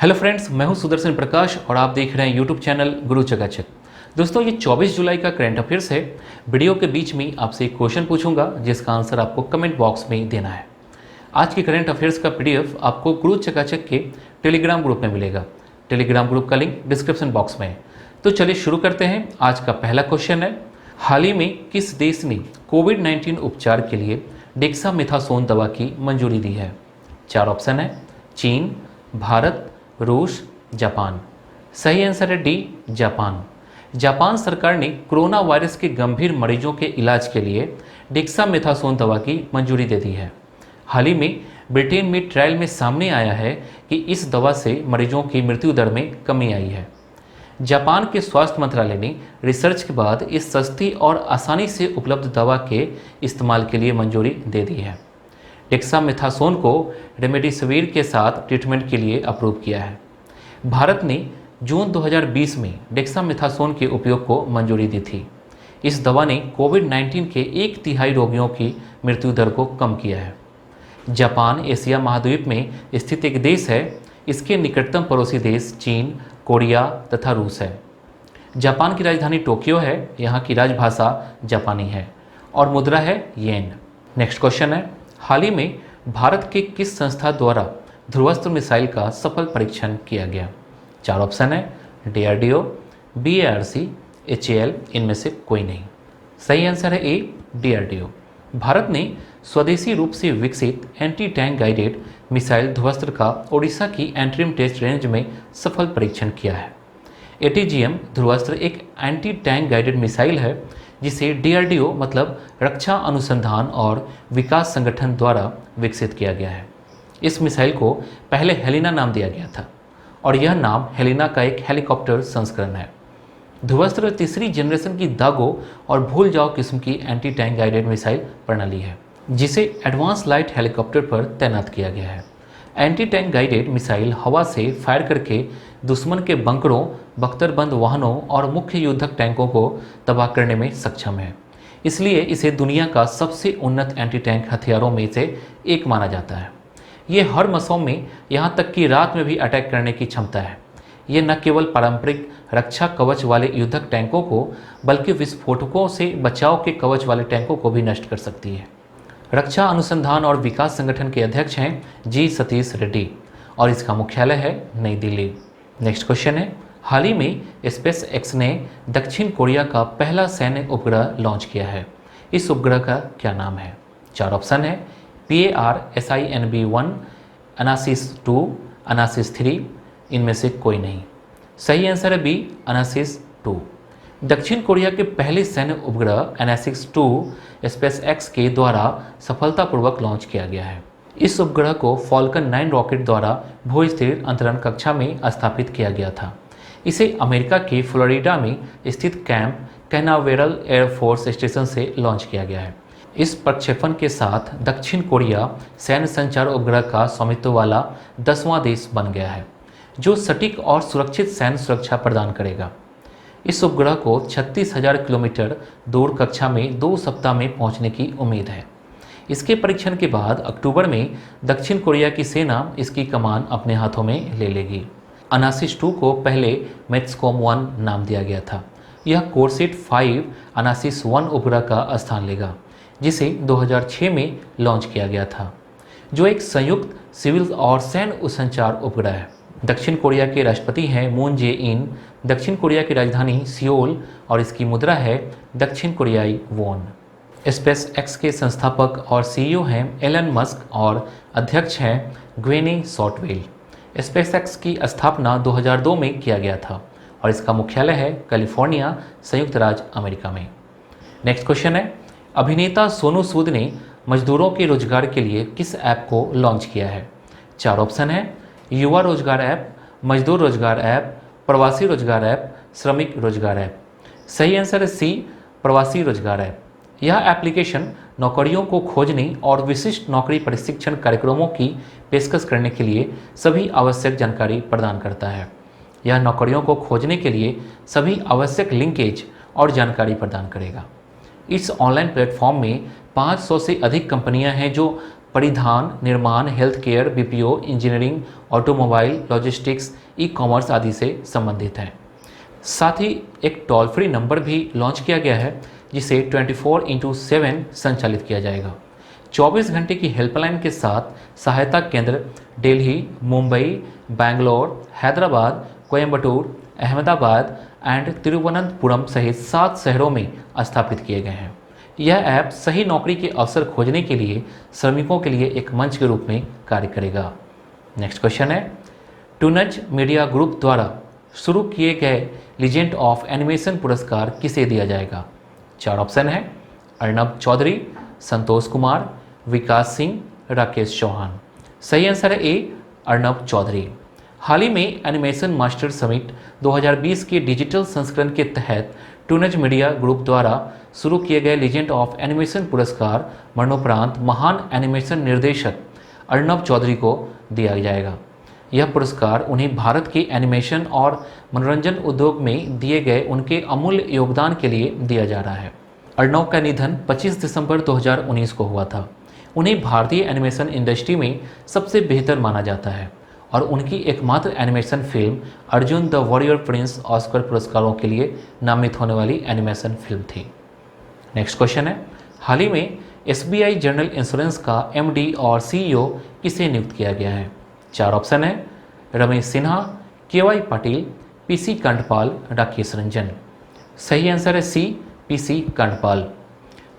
Hello friends, मैं हूं सुदर्शन प्रकाश और आप देख रहे हैं यूट्यूब चैनल गुरु चकाचक। दोस्तों, ये 24 जुलाई का करंट अफेयर्स है। वीडियो के बीच में आपसे एक क्वेश्चन पूछूंगा जिसका आंसर आपको कमेंट बॉक्स में देना है। आज के करंट अफेयर्स का पीडीएफ आपको गुरु चकाचक के टेलीग्राम ग्रुप में मिलेगा। टेलीग्राम ग्रुप का लिंक डिस्क्रिप्शन बॉक्स में है। तो चलिए शुरू करते हैं। आज का पहला क्वेश्चन है, हाल ही में किस देश ने कोविड-19 उपचार के लिए डेक्सामेथासोन दवा की मंजूरी दी है? 4 ऑप्शन है, चीन, भारत, रूस, जापान। सही आंसर है डी, जापान। जापान सरकार ने कोरोना वायरस के गंभीर मरीजों के इलाज के लिए डेक्सामेथासोन दवा की मंजूरी दे दी है। हाल ही में ब्रिटेन में ट्रायल में सामने आया है कि इस दवा से मरीजों की मृत्यु दर में कमी आई है। जापान के स्वास्थ्य मंत्रालय ने रिसर्च के बाद इस सस्ती और आसानी से उपलब्ध दवा के इस्तेमाल के लिए मंजूरी दे दी है। डेक्सामेथासोन को रेमडेसिविर के साथ ट्रीटमेंट के लिए अप्रूव किया है। भारत ने जून 2020 में डेक्सामेथासोन के उपयोग को मंजूरी दी थी। इस दवा ने कोविड-19 के 1/3 रोगियों की मृत्यु दर को कम किया है। जापान एशिया महाद्वीप में स्थित एक देश है। इसके निकटतम पड़ोसी देश चीन, कोरिया तथा रूस है। जापान की राजधानी टोक्यो है। यहाँ की राजभाषा जापानी है और मुद्रा है येन। नेक्स्ट क्वेश्चन है, हाल ही में भारत के किस संस्था द्वारा ध्रुवास्त्र मिसाइल का सफल परीक्षण किया गया? 4 ऑप्शन है, DRDO, BARC, HAL, इनमें से कोई नहीं। सही आंसर है ए, DRDO। भारत ने स्वदेशी रूप से विकसित anti tank guided missile Dhruvastra का ओडिशा की एंट्रीम टेस्ट रेंज में सफल परीक्षण किया है। ATGM ध्रुवास्त्र एक एंटी टैंक गाइडेड मिसाइल है जिसे DRDO मतलब रक्षा अनुसंधान और विकास संगठन द्वारा विकसित किया गया है। इस मिसाइल को पहले हेलिना नाम दिया गया था और यह नाम हेलिना का एक हेलीकॉप्टर संस्करण है। ध्रुवास्त्र तीसरी जनरेशन की दागो और भूल जाओ किस्म की एंटी टैंक गाइडेड मिसाइल प्रणाली है जिसे एडवांस लाइट हेलीकॉप्टर पर तैनात किया गया है। एंटी टैंक गाइडेड मिसाइल हवा से फायर करके दुश्मन के बंकरों, बख्तरबंद वाहनों और मुख्य युद्धक टैंकों को तबाह करने में सक्षम है। इसलिए इसे दुनिया का सबसे उन्नत एंटी टैंक हथियारों में से एक माना जाता है। ये हर मौसम में, यहाँ तक कि रात में भी अटैक करने की क्षमता है। ये न केवल पारंपरिक रक्षा कवच वाले युद्धक टैंकों को बल्कि विस्फोटकों से बचाव के कवच वाले टैंकों को भी नष्ट कर सकती है। रक्षा अनुसंधान और विकास संगठन के अध्यक्ष हैं जी सतीश रेड्डी और इसका मुख्यालय है नई दिल्ली। नेक्स्ट क्वेश्चन है, हाल ही में स्पेस एक्स ने दक्षिण कोरिया का पहला सैन्य उपग्रह लॉन्च किया है। इस उपग्रह का क्या नाम है? 4 ऑप्शन है, PARSINB-1, अनासिस 2, अनासिस 3, इनमें से कोई नहीं। सही आंसर है बी, अनासिस 2। दक्षिण कोरिया के पहले सैन्य उपग्रह अनासिस 2 स्पेस एक्स के द्वारा सफलतापूर्वक लॉन्च किया गया है। इस उपग्रह को फॉल्कन 9 रॉकेट द्वारा भू-स्थिर अंतरण कक्षा में स्थापित किया गया था। इसे अमेरिका के फ्लोरिडा में स्थित कैंप कैनावेरल एयरफोर्स स्टेशन से लॉन्च किया गया है। इस प्रक्षेपण के साथ दक्षिण कोरिया सैन्य संचार उपग्रह का स्वामित्व वाला 10वां देश बन गया है जो सटीक और सुरक्षित सैन्य सुरक्षा प्रदान करेगा। इस उपग्रह को 36,000 किलोमीटर दूर कक्षा में 2 सप्ताह में पहुंचने की उम्मीद है। इसके परीक्षण के बाद अक्टूबर में दक्षिण कोरिया की सेना इसकी कमान अपने हाथों में ले लेगी। अनासिस 2 को पहले मेट्सकॉम 1 नाम दिया गया था। यह कोरसेट 5 अनासिस 1 उपग्रह का स्थान लेगा जिसे 2006 में लॉन्च किया गया था, जो एक संयुक्त सिविल और सैन्य संचार उपग्रह है। दक्षिण कोरिया के राष्ट्रपति हैं मून जे-इन। दक्षिण कोरिया की राजधानी सियोल और इसकी मुद्रा है दक्षिण कोरियाई वॉन। स्पेस एक्स के संस्थापक और CEO हैं एलन मस्क और अध्यक्ष हैं ग्वेनी शॉर्टवेल। स्पेस एक्स की स्थापना 2002 में किया गया था और इसका मुख्यालय है कैलिफोर्निया, संयुक्त राज्य अमेरिका में। नेक्स्ट क्वेश्चन है, अभिनेता सोनू सूद ने मजदूरों के रोजगार के लिए किस ऐप को लॉन्च किया है? 4 ऑप्शन है, युवा रोजगार ऐप, मजदूर रोजगार ऐप, प्रवासी रोजगार ऐप, श्रमिक रोजगार ऐप। सही आंसर है सी, प्रवासी रोजगार ऐप। यह एप्लीकेशन नौकरियों को खोजने और विशिष्ट नौकरी प्रशिक्षण कार्यक्रमों की पेशकश करने के लिए सभी आवश्यक जानकारी प्रदान करता है। यह नौकरियों को खोजने के लिए सभी आवश्यक लिंकेज और जानकारी प्रदान करेगा। इस ऑनलाइन प्लेटफॉर्म में 500 से अधिक कंपनियां हैं जो परिधान, निर्माण, health care, BPO, engineering, automobile, logistics, e commerce आदि से संबंधित हैं। साथ ही एक टोल फ्री नंबर भी लॉन्च किया गया है जिसे 24/7 संचालित किया जाएगा। 24 घंटे की हेल्पलाइन के साथ सहायता केंद्र दिल्ली, मुंबई, बैंगलोर, हैदराबाद, कोयम्बटूर, अहमदाबाद एंड तिरुवनंतपुरम सहित 7 शहरों में स्थापित किए गए हैं। यह ऐप सही नौकरी के अवसर खोजने के लिए श्रमिकों के लिए एक मंच के रूप में कार्य करेगा। नेक्स्ट क्वेश्चन है, टूनज मीडिया ग्रुप द्वारा शुरू किए गए लीजेंड ऑफ एनिमेशन पुरस्कार किसे दिया जाएगा? 4 ऑप्शन है, अर्नब चौधरी, संतोष कुमार, विकास सिंह, राकेश चौहान। सही आंसर है ए, अर्नब चौधरी। हाल ही में एनिमेशन मास्टर समिट 2020 के डिजिटल संस्करण के तहत टूनज मीडिया ग्रुप द्वारा शुरू किए गए लीजेंड ऑफ एनिमेशन पुरस्कार मरणोपरांत महान एनिमेशन निर्देशक अर्नब चौधरी को दिया जाएगा। यह पुरस्कार उन्हें भारत के एनिमेशन और मनोरंजन उद्योग में दिए गए उनके अमूल्य योगदान के लिए दिया जा रहा है। अर्नब का निधन 25 दिसंबर 2019 को हुआ था। उन्हें भारतीय एनिमेशन इंडस्ट्री में सबसे बेहतर माना जाता है और उनकी एकमात्र animation film Arjun the warrior Prince Oscar पुरस्कारों के लिए नामित होने वाली एनिमेशन फिल्म थी। नेक्स्ट क्वेश्चन है, हाल ही में SBI जनरल इंश्योरेंस का MD और CEO किसे नियुक्त किया गया है? 4 ऑप्शन है, रमेश सिन्हा, KY पाटिल, PC कंडपाल, राकेश रंजन। सही आंसर है सी, PC कंडपाल।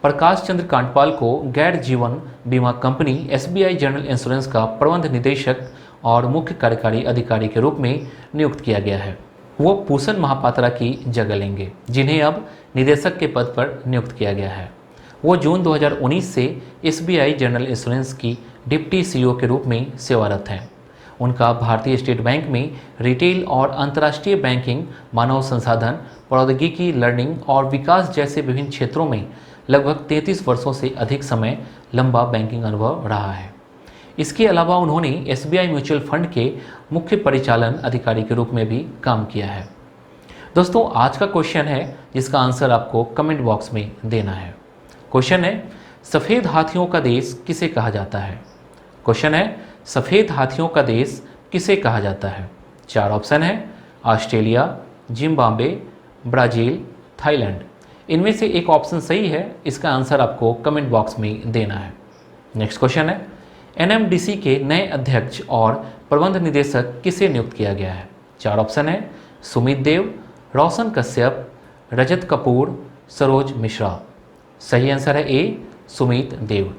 प्रकाश चंद्र कांडपाल को गैर जीवन बीमा कंपनी SBI जनरल इंश्योरेंस का प्रबंध निदेशक और मुख्य कार्यकारी अधिकारी के रूप में नियुक्त किया गया है। वो पूसन महापात्रा की जगह लेंगे, जिन्हें अब निदेशक के पद पर नियुक्त किया गया है। वो जून 2019 से SBI जनरल इंश्योरेंस की डिप्टी CEO के रूप में सेवारत हैं। उनका भारतीय स्टेट बैंक में रिटेल और अंतर्राष्ट्रीय बैंकिंग, मानव संसाधन, प्रौद्योगिकी, लर्निंग और विकास जैसे विभिन्न क्षेत्रों में लगभग 33 वर्षों से अधिक समय लंबा बैंकिंग अनुभव रहा है। इसके अलावा उन्होंने SBI म्यूचुअल फंड के मुख्य परिचालन अधिकारी के रूप में भी काम किया है। दोस्तों, आज का क्वेश्चन है जिसका आंसर आपको कमेंट बॉक्स में देना है। क्वेश्चन है, सफ़ेद हाथियों का देश किसे कहा जाता है? क्वेश्चन है, सफ़ेद हाथियों का देश किसे कहा जाता है? 4 ऑप्शन है, ऑस्ट्रेलिया, जिम्बाब्वे, ब्राज़ील, थाईलैंड। इनमें से एक ऑप्शन सही है, इसका आंसर आपको कमेंट बॉक्स में देना है। नेक्स्ट क्वेश्चन है, NMDC के नए अध्यक्ष और प्रबंध निदेशक किसे नियुक्त किया गया है? 4 ऑप्शन है, सुमित देव, रोशन कश्यप, रजत कपूर, सरोज मिश्रा। सही आंसर है ए, सुमित देव।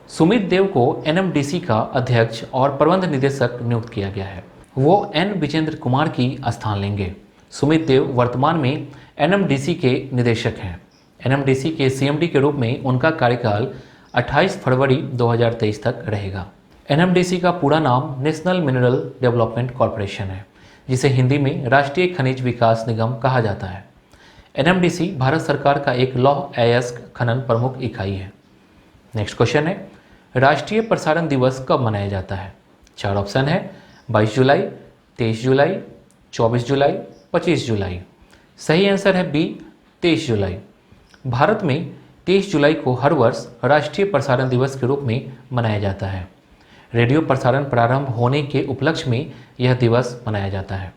सुमित देव को NMDC का अध्यक्ष और प्रबंध निदेशक नियुक्त किया गया है। वो N विजेंद्र कुमार की स्थान लेंगे। सुमित देव वर्तमान में NMDC के निदेशक हैं। NMDC के CMD के रूप में उनका कार्यकाल 28 फरवरी 2023 तक रहेगा। NMDC का पूरा नाम नेशनल मिनरल डेवलपमेंट कॉरपोरेशन है, जिसे हिंदी में राष्ट्रीय खनिज विकास निगम कहा जाता है। NMDC भारत सरकार का एक लौह अयस्क खनन प्रमुख इकाई है। नेक्स्ट क्वेश्चन है, राष्ट्रीय प्रसारण दिवस कब मनाया जाता है? 4 ऑप्शन है, 22 जुलाई, 23 जुलाई, 24 जुलाई, 25 जुलाई। सही आंसर है बी, 23 जुलाई। भारत में 23 जुलाई को हर वर्ष राष्ट्रीय प्रसारण दिवस के रूप में मनाया जाता है। रेडियो प्रसारण प्रारंभ होने के उपलक्ष्य में यह दिवस मनाया जाता है।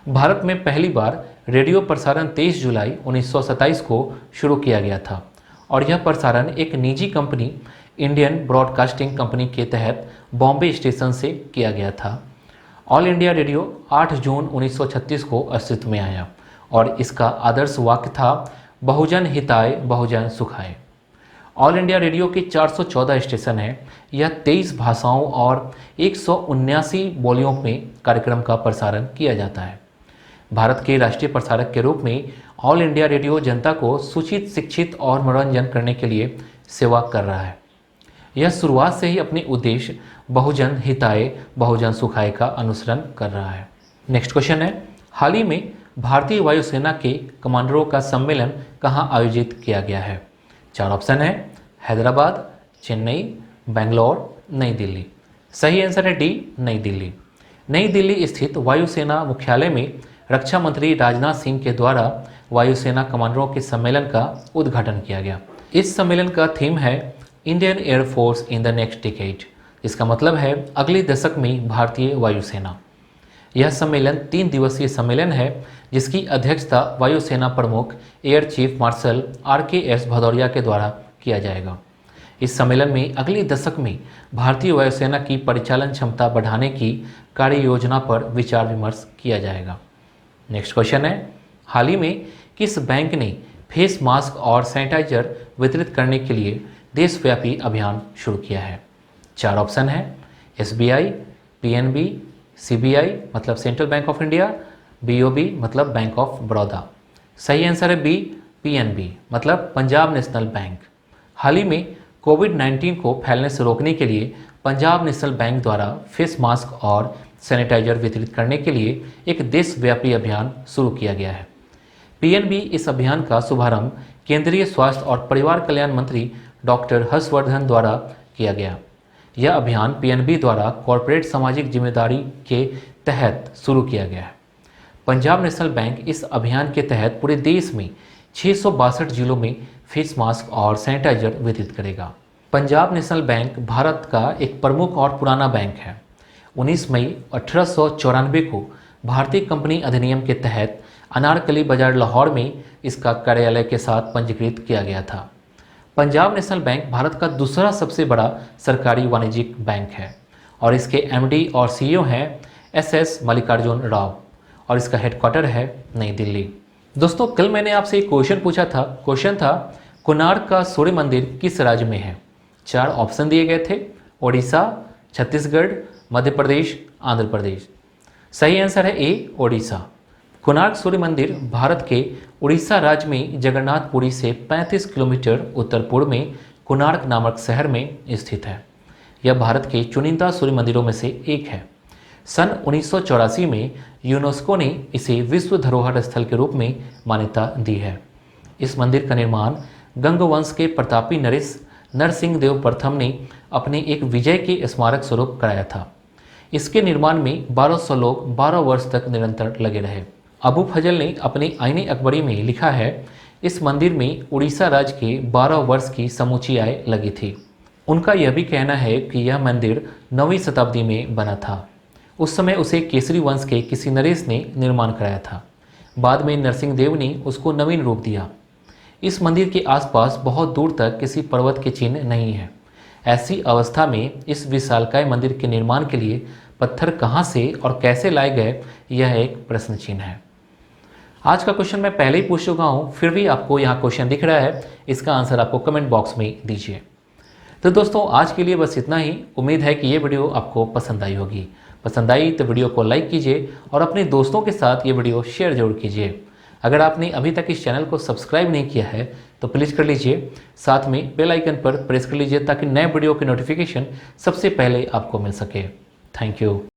भारत में पहली बार रेडियो प्रसारण 23 जुलाई 1927 को शुरू किया गया था और यह प्रसारण एक निजी कंपनी इंडियन ब्रॉडकास्टिंग कंपनी के तहत बॉम्बे स्टेशन से किया गया था। ऑल इंडिया रेडियो 8 जून 1936 को अस्तित्व में आया और इसका आदर्श वाक्य था, बहुजन हिताय बहुजन सुखाय। ऑल इंडिया रेडियो के 414 स्टेशन हैं। यह 23 भाषाओं और 179 बोलियों में कार्यक्रम का प्रसारण किया जाता है। भारत के राष्ट्रीय प्रसारक के रूप में ऑल इंडिया रेडियो जनता को सूचित, शिक्षित और मनोरंजन करने के लिए सेवा कर रहा है। यह शुरुआत से ही अपने उद्देश्य बहुजन हिताय बहुजन सुखाय का अनुसरण कर रहा है। नेक्स्ट क्वेश्चन है, हाल ही में भारतीय वायुसेना के कमांडरों का सम्मेलन कहाँ आयोजित किया गया है? 4 ऑप्शन है, हैदराबाद, चेन्नई, बेंगलोर, नई दिल्ली। सही आंसर है डी, नई दिल्ली। नई दिल्ली स्थित वायुसेना मुख्यालय में रक्षा मंत्री राजनाथ सिंह के द्वारा वायुसेना कमांडरों के सम्मेलन का उद्घाटन किया गया। इस सम्मेलन का थीम है Indian air force in the next decade. इसका मतलब है अगले दशक में भारतीय वायुसेना। यह सम्मेलन 3 दिवसीय सम्मेलन है जिसकी अध्यक्षता वायुसेना प्रमुख air chief marshal RKS Bhadauria के द्वारा किया जाएगा। इस सम्मेलन में अगले दशक में भारतीय वायुसेना की परिचालन क्षमता बढ़ाने की कार्य योजना पर विचार विमर्श किया जाएगा। नेक्स्ट क्वेश्चन है, हाल ही में किस बैंक ने फेस मास्क और सैनिटाइजर वितरित करने के लिए देशव्यापी अभियान शुरू किया है? 4 ऑप्शन है, SBI, PNB, CBI मतलब central bank of India, BOB मतलब बैंक ऑफ बड़ौदा। सही आंसर है बी, PNB मतलब पंजाब नेशनल बैंक। हाल ही में कोविड-19 को फैलने से रोकने के लिए पंजाब नेशनल बैंक द्वारा फेस मास्क और सैनिटाइजर वितरित करने के लिए एक देशव्यापी अभियान शुरू किया गया है। PNB इस अभियान का शुभारंभ केंद्रीय स्वास्थ्य और परिवार कल्याण मंत्री डॉक्टर हर्षवर्धन द्वारा किया गया। यह अभियान PNB द्वारा कॉरपोरेट सामाजिक जिम्मेदारी के तहत शुरू किया गया है। पंजाब नेशनल बैंक इस अभियान के तहत पूरे देश में 662 जिलों में फेस मास्क और सैनिटाइजर वितरित करेगा। पंजाब नेशनल बैंक भारत का एक प्रमुख और पुराना बैंक है। 19 मई 1894 को भारतीय कंपनी अधिनियम के तहत अनारकली बाजार लाहौर में इसका कार्यालय के साथ पंजीकृत किया गया था। पंजाब नेशनल बैंक भारत का दूसरा सबसे बड़ा सरकारी वाणिज्यिक बैंक है और इसके MD और CEO हैं SS मल्लिकार्जुन राव और इसका हेडक्वार्टर है नई दिल्ली। दोस्तों, कल मैंने आपसे एक क्वेश्चन पूछा था। क्वेश्चन था, कोणार्क का सूर्य मंदिर किस राज्य में है? 4 ऑप्शन दिए गए थे, ओडिशा, छत्तीसगढ़, मध्य प्रदेश, आंध्र प्रदेश। सही आंसर है ए, ओडिशा। कोणार्क सूर्य मंदिर भारत के उड़ीसा राज्य में जगन्नाथपुरी से 35 किलोमीटर उत्तर पूर्व में कोणार्क नामक शहर में स्थित है। यह भारत के चुनिंदा सूर्य मंदिरों में से एक है। सन 1984 में यूनेस्को ने इसे विश्व धरोहर स्थल के रूप में मान्यता दी है। इस मंदिर का निर्माण गंग वंश के प्रतापी नरेश नरसिंह देव प्रथम ने अपने एक विजय के स्मारक स्वरूप कराया था। इसके निर्माण में 1200 लोग 12 वर्ष तक निरंतर लगे रहे। अबू फजल ने अपने आईने अकबरी में लिखा है, इस मंदिर में उड़ीसा राज्य के 12 वर्ष की समूची आय लगी थी। उनका यह भी कहना है कि यह मंदिर 9वीं शताब्दी में बना था। उस समय उसे केसरी वंश के किसी नरेश ने निर्माण कराया था। बाद में नरसिंह देव ने उसको नवीन रूप दिया। इस मंदिर के आसपास बहुत दूर तक किसी पर्वत के चिन्ह नहीं है। ऐसी अवस्था में इस विशालकाय मंदिर के निर्माण के लिए पत्थर कहाँ से और कैसे लाए गए, यह एक प्रश्न चिन्ह है। आज का क्वेश्चन मैं पहले ही पूछ चुका हूँ, फिर भी आपको यहाँ क्वेश्चन दिख रहा है। इसका आंसर आपको कमेंट बॉक्स में दीजिए। तो दोस्तों, आज के लिए बस इतना ही। उम्मीद है कि ये वीडियो आपको पसंद आई होगी। पसंद आई तो वीडियो को लाइक कीजिए और अपने दोस्तों के साथ ये वीडियो शेयर जरूर कीजिए। अगर आपने अभी तक इस चैनल को सब्सक्राइब नहीं किया है तो प्लीज़ कर लीजिए। साथ में बेल आइकन पर प्रेस कर लीजिए ताकि नए वीडियो की नोटिफिकेशन सबसे पहले आपको मिल सके। Thank you.